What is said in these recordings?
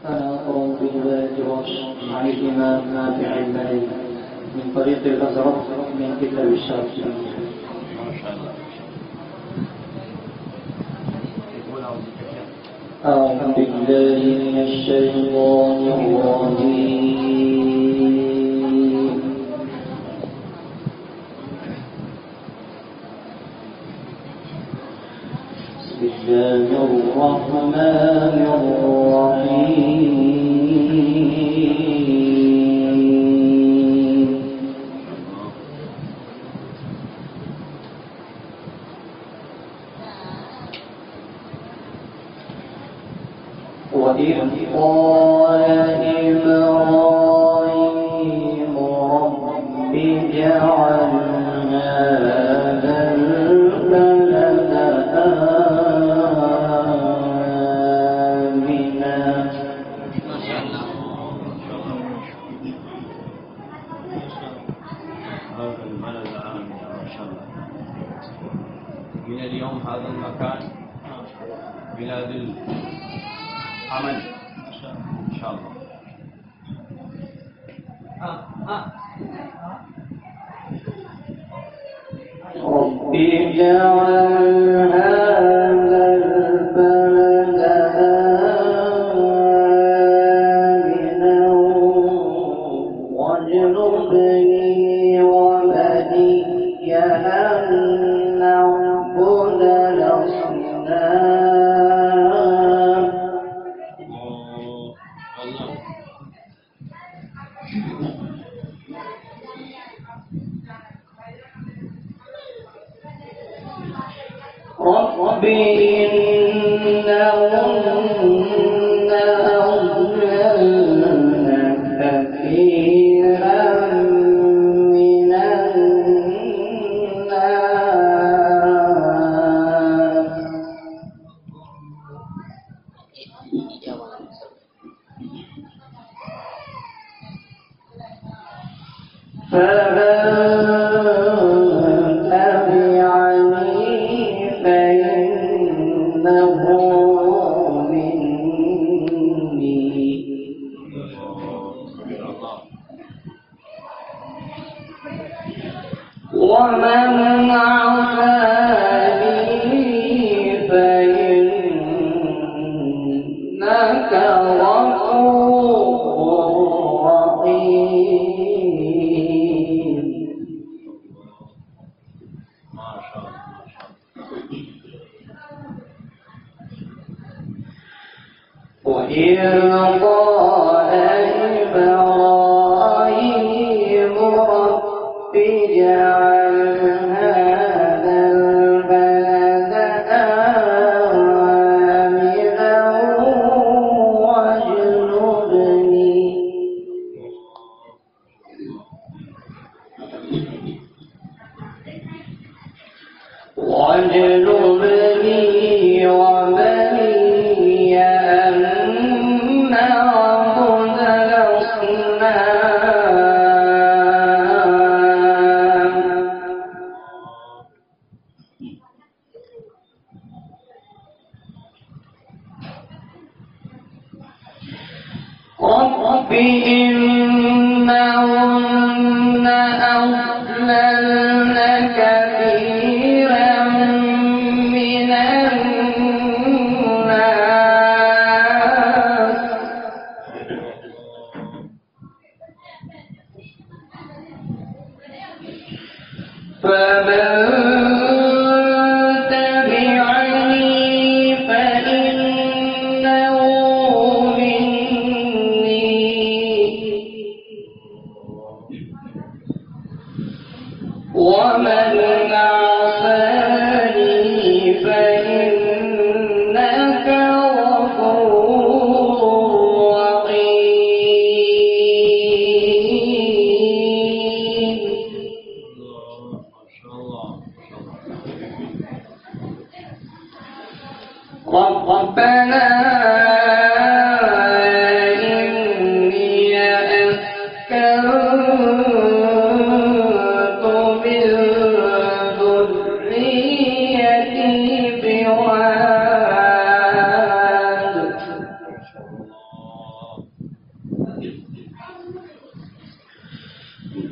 أنا أقرأ برواية ورش عن الإمام نافع المالي من طريق الأزرق من كتاب الشافعي. أعوذ بالله من الشيطان الرجيم. بسم الله الرحمن الرحيم. وإذ قال إبراهيم رب اجعل هذا البلد آمنا من اليوم هذا المكان بلاد الأمن إن شاء الله. رب اجعل هذا البلد آمنا واجنبني وبني أن نعبد الأصنام. رب إنهن أضللن كثيرا من الناس فمن تبعني فإنه مني ومن عصاني فإنك غفور رحيم. ما شاء الله. وإذ قال إبراهيم رب اجعل هذا البلد آمنا واجنبني وبني أن نعبد الأصنام. رب إنهن أضللن كثيرا من الناس فمن تبعني فإنه مني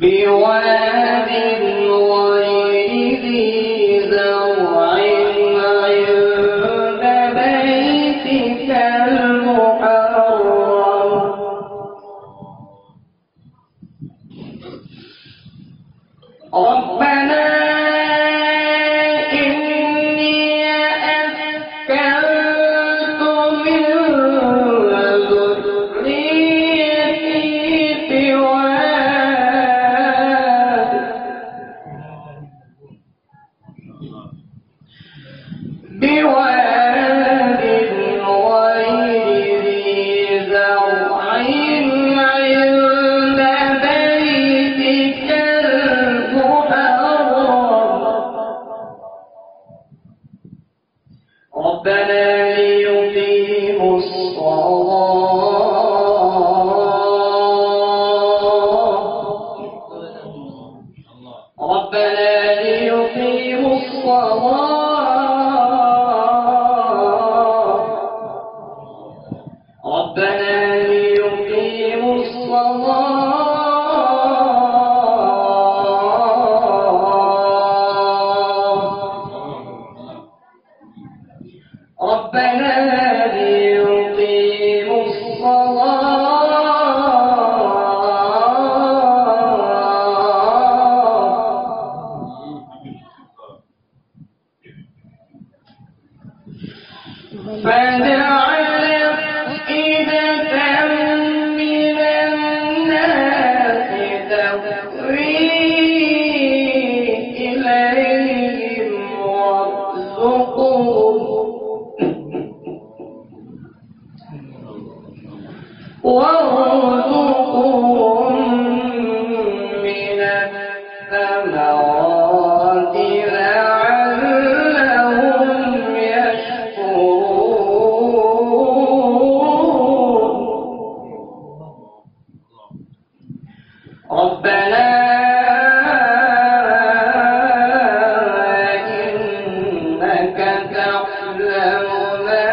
بواد غير ذي زرع عند بيتك المحرم ربنا بواد غير ذي زرع عند بيتك المحرم ربنا ليقيموا فجعل أفئدة من الناس تهوي إليهم وارزقهم من الثمرات لعلهم يشكرون ربنا إنك تعلم ما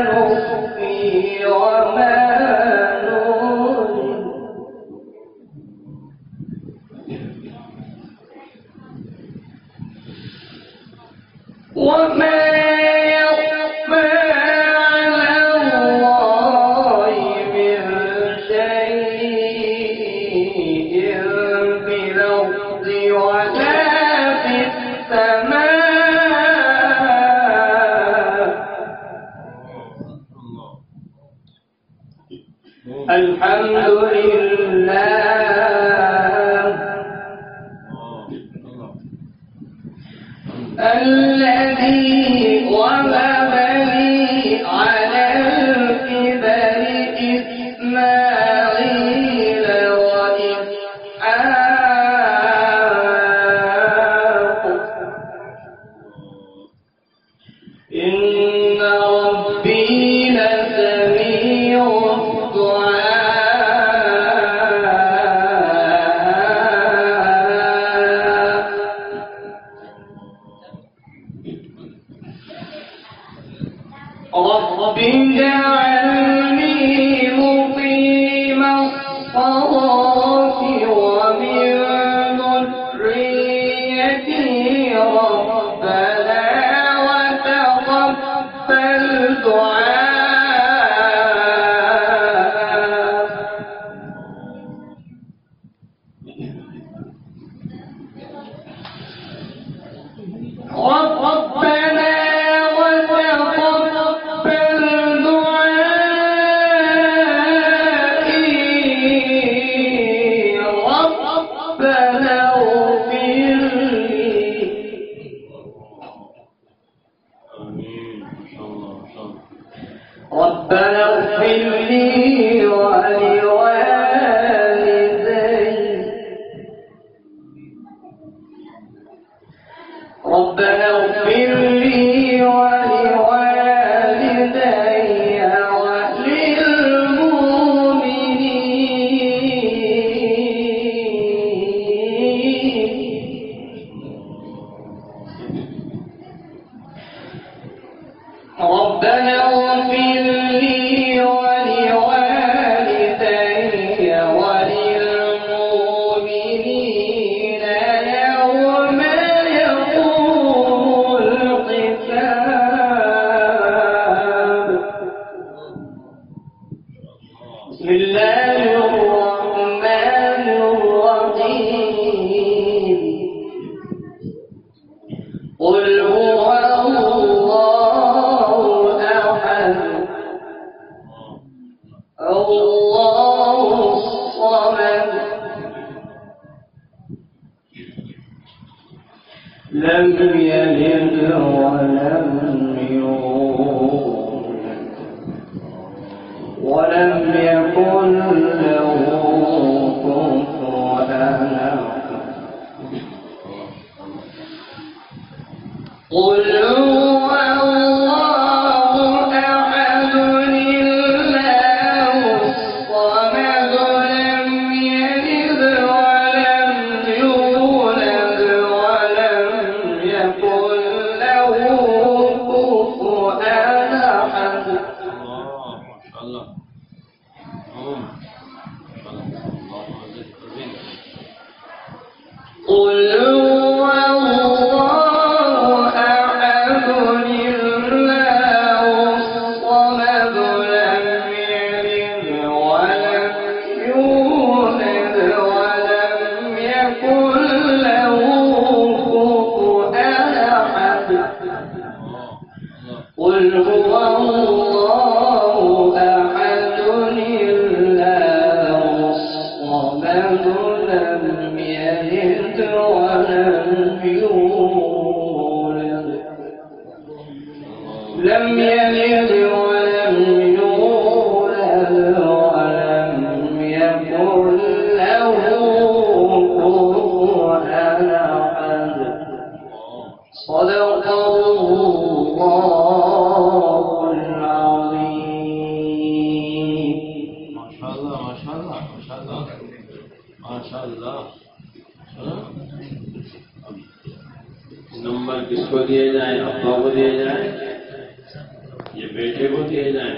نخفي وما نعلن وما يخفى على الله من شيء في الأرض ولا في السماء الحمد لله الذي وهب لي على الكبر إسماعيل وإسحاق إن ربي لسميع الدعاء بسم الله الرحمن الرحيم قل هو الله أحد الله الصمد لم يلد ولم يولد ولم يكن له كفوا أحد قل هو الله أحد الله الصمد لم يلد ولم يولد ولم يكن له كفوا أحد الله قل هو الله أحد الله الصمد لم يلد ولم يولد ولم يكن له كفوا أحد قل هو الله أحد الله الصمد لم يلد ولم يولد لم يلد ولم يولد ولم يكن له كفوا أحد صدق الله العظيم ما شاء الله ما شاء الله ما شاء الله ما شاء الله नंबर किसको दिए जाए अब्बा को दिए जाए ये बेटे को दिए जाए